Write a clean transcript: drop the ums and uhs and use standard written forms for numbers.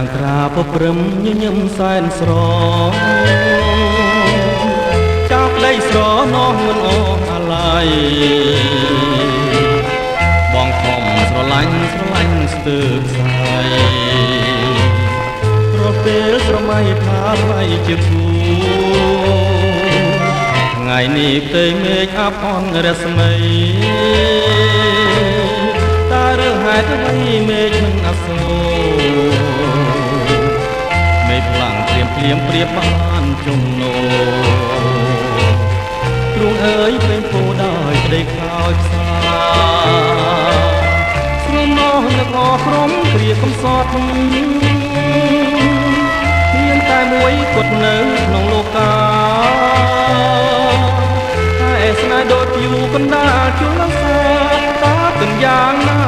ងត្រាពព្រឹមញញឹមសែនស្រងចាប់ដីស្រនោះមិនអស់អាឡ័យបងខំស្រឡាញ់ស្ទើរខ្សែរកពេលស្រមៃថាថ្លៃជាគូថ្ងៃនេះផ្ទៃមេឃអាប់អន់រស្មីតើរឿងហេតុអ្វីមេឃមិនអាសូរមេឃខ្លាំងព្រាមប្រៀបបានជំនោទ្រូងអើយពេញពោដោយក្តីខ្លោចផ្សាស្រមោះនឹកអក្រុមព្រាកំសត់មានតែមួយគត់នៅក្នុងលោកាតែស្នេហ៍ដូចយូកណ្ដាលជួលសាតើទាំងយ៉ាងណា